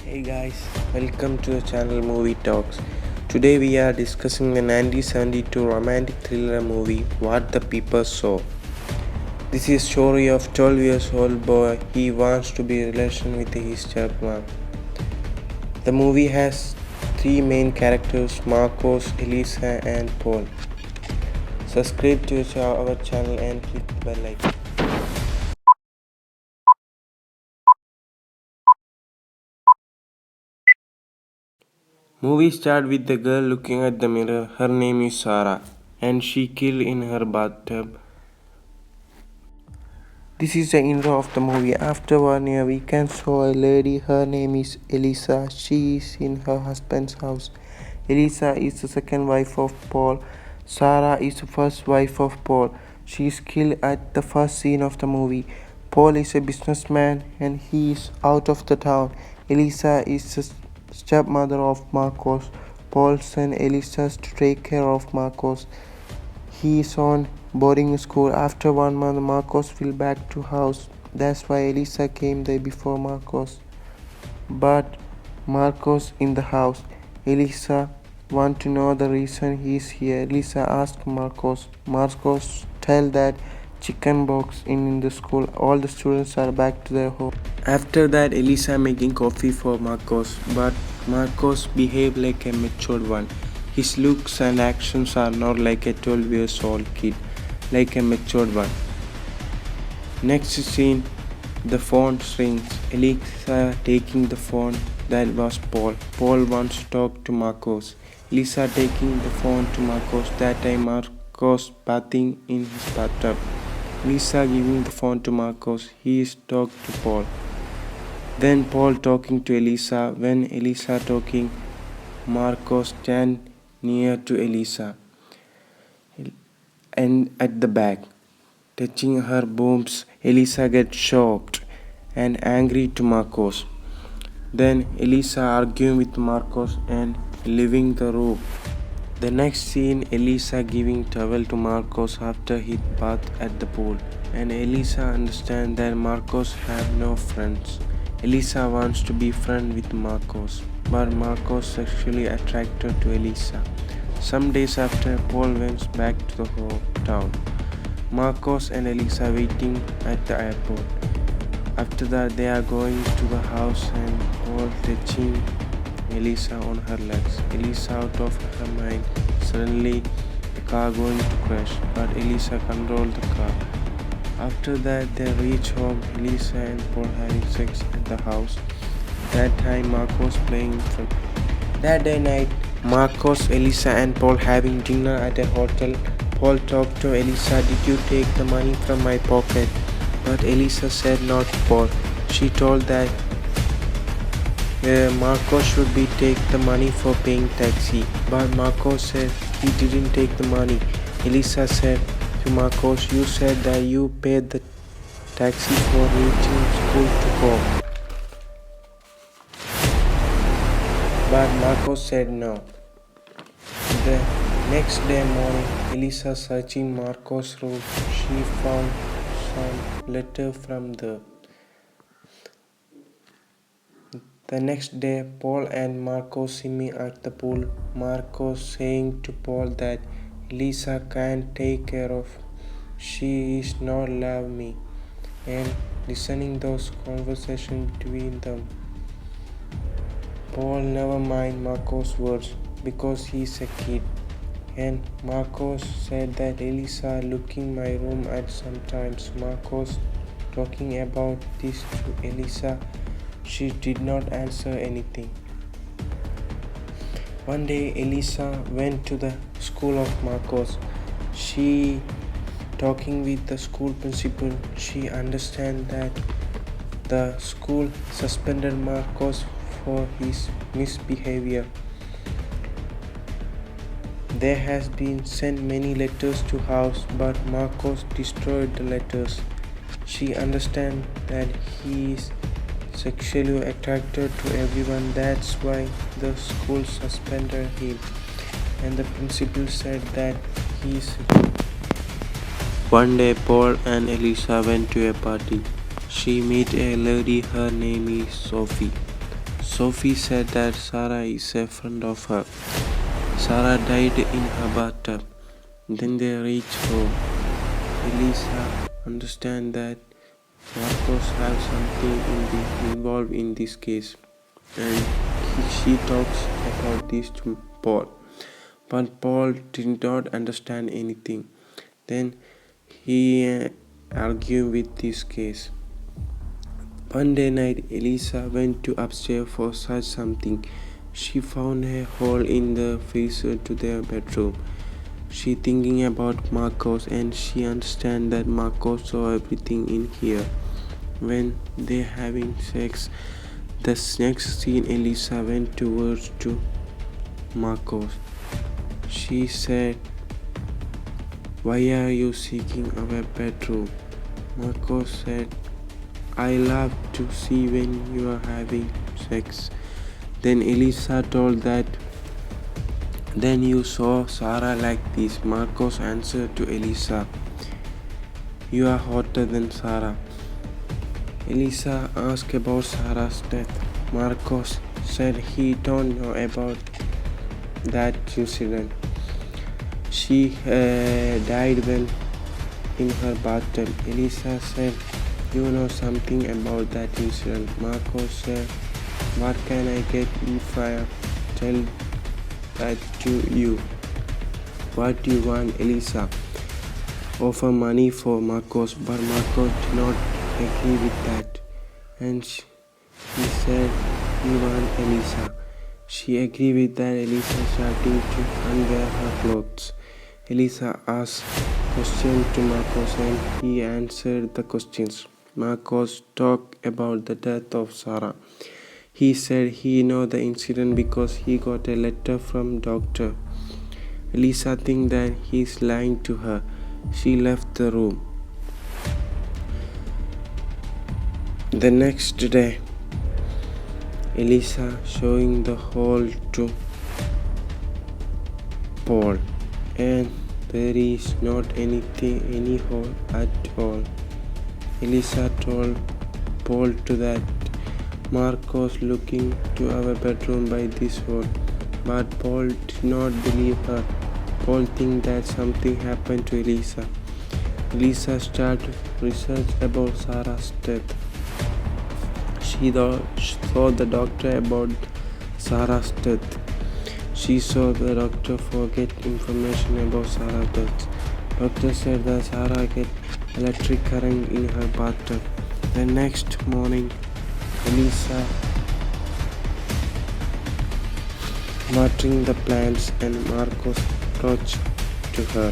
Hey guys, welcome to the channel Movie Talks. Today we are discussing the 1972 romantic thriller movie What the Peeper Saw. This is story of 12 years old boy. He wants to be in relation with his stepmom. The movie has three main characters Marcos, Elisa and Paul. Subscribe to our channel and click the bell icon. Movie start with the girl looking at the mirror. Her name is Sarah and she killed in her bathtub. This is the intro of the movie. After 1 year, we can show a lady. Her name is Elisa. She is in her husband's house. Elisa is the second wife of Paul. Sarah is the first wife of Paul. She is killed at the first scene of the movie. Paul is a businessman and he is out of the town. Elisa is the stepmother of Marcos. Paul sent Elisa to take care of Marcos. He is on boarding school. After 1 month, Marcos will back to house. That's why Elisa came there before Marcos. But Marcos in the house. Elisa want to know the reason he is here. Elisa asked Marcos. Marcos tell that chicken box in the school. All the students are back to their home. After that, Elisa making coffee for Marcos, but Marcos behave like a matured one. His looks and actions are not like a 12 years old kid, like a matured one. Next scene, the phone rings. Elisa taking the phone. That was Paul. Paul wants to talk to Marcos. Lisa taking the phone to Marcos. That time Marcos bathing in his bathtub. Lisa giving the phone to Marcos. He is talking to Paul. Then Paul talking to Elisa. When Elisa talking, Marcos stand near to Elisa and at the back, touching her boobs. Elisa gets shocked and angry to Marcos. Then Elisa arguing with Marcos and leaving the room. The next scene, Elisa giving towel to Marcos after his bath at the pool, and Elisa understands that Marcos have no friends. Elisa wants to be friend with Marcos, but Marcos sexually attracted to Elisa. Some days after, Paul went back to the hometown. Marcos and Elisa waiting at the airport. After that, they are going to the house and Paul touching Elisa on her legs. Elisa out of her mind. Suddenly, the car going to crash, but Elisa controlled the car. After that, they reach home. Elisa and Paul having sex at the house. That time, Marcos playing from. That day night, Marcos, Elisa and Paul having dinner at a hotel. Paul talked to Elisa, "Did you take the money from my pocket?" But Elisa said not Paul. She told that Marcos should be take the money for paying taxi. But Marcos said he didn't take the money. Elisa said to Marcos, "You said that you paid the taxi for reaching school to home." But Marcos said no. The next day morning, Elisa searching Marcos' room. She found some letter from the. The next day, Paul and Marcos see me at the pool. Marcos saying to Paul that Elisa can't take care of. She is not love me. And listening those conversations between them. Paul never mind Marcos' words because he's a kid. And Marcos said that Elisa looking my room at sometimes. Marcos talking about this to Elisa. She did not answer anything. One day Elisa went to the school of Marcos. She talking with the school principal. She understand that the school suspended Marcos for his misbehavior. There has been sent many letters to house, but Marcos destroyed the letters. She understand that he is sexually attracted to everyone. That's why the school suspended him. And the principal said that he is. One day, Paul and Elisa went to a party. She met a lady. Her name is Sophie. Sophie said that Sarah is a friend of her. Sarah died in her bathtub. Then they reached home. Elisa understands that Marcos has something involved in this case, and she talks about this to Paul. But Paul did not understand anything. Then he argued with this case. Monday night, Elisa went to upstairs for such something. She found a hole in the freezer to their bedroom. She thinking about Marcos, and she understands that Marcos saw everything in here. When they having sex, the next scene, Elisa went towards to Marcos. She said, "Why are you seeking our bedroom?" Marcos said, "I love to see when you are having sex." Then Elisa told that, "Then you saw Sarah like this." Marcos answered to Elisa, "You are hotter than Sarah." Elisa asked about Sarah's death. Marcos said he don't know about that incident. She died when in her bathtub. Elisa said, "You know something about that incident." Marcos said, "What can I get if I tell that to you?" "What do you want?" Elisa offered money for Marcos, but Marcos did not agree with that, and he said he want Elisa. She agreed with that. Elisa starting to unwear her clothes. Elisa asked questions to Marcos, and he answered the questions. Marcos talked about the death of Sarah. He said he know the incident because he got a letter from doctor. Elisa think that he's lying to her. She left the room. The next day, Elisa showing the hole to Paul, and there is not any hole at all. Elisa told Paul to that Marcos looking to our bedroom by this hole, but Paul did not believe her. Paul think that something happened to Elisa. Elisa started research about Sarah's death. She saw the doctor about Sarah's death. She saw the doctor forget information about Sarah's death. Doctor said that Sarah get electric current in her bathtub. The next morning, Elisa watering the plants and Marcos approached to her.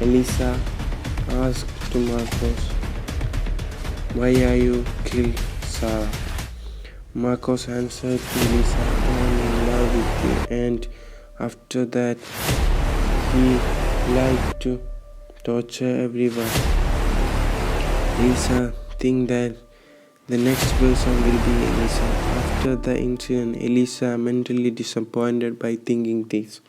Elisa asked to Marcos, "Why are you killed Sarah?" Marcos answered to Elisa, "I am in love with you." And after that, he liked to torture everyone. Elisa think that the next person will be Elisa. After the incident, Elisa mentally disappointed by thinking this.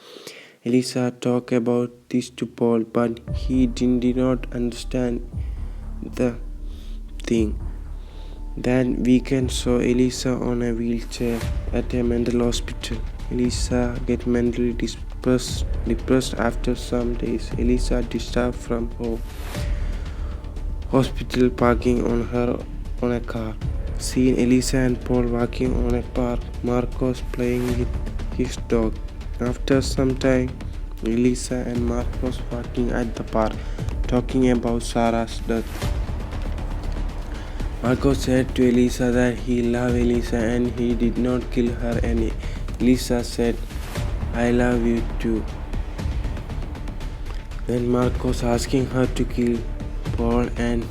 Elisa talked about this to Paul, but he did not understand the thing. That weekend saw Elisa on a wheelchair at a mental hospital. Elisa get mentally depressed after some days. Elisa disturbed from home. Hospital parking on a car. Seeing Elisa and Paul walking on a park. Marcos playing with his dog. After some time, Elisa and Marcos walking at the park, talking about Sarah's death. Marcos said to Elisa that he loved Elisa and he did not kill her, and Elisa said, "I love you too." Then Marcos asking her to kill Paul and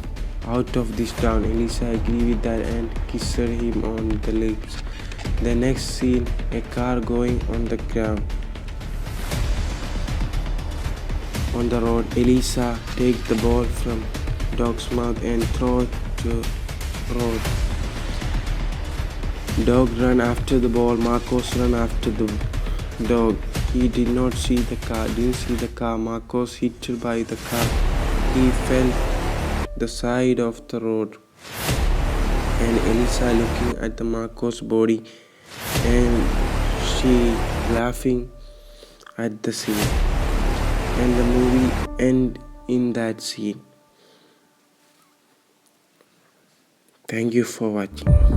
out of this town. Elisa agreed with that and kissed him on the lips. The next scene, a car going on the ground. On the road, Elisa take the ball from dog's mouth and throw it to road. Dog run after the ball. Marcos run after the dog. He did not see the car. Marcos hit by the car. He fell the side of the road. and Elisa looking at the Marco's body and she laughing at the scene, and the movie end in that scene. Thank you for watching.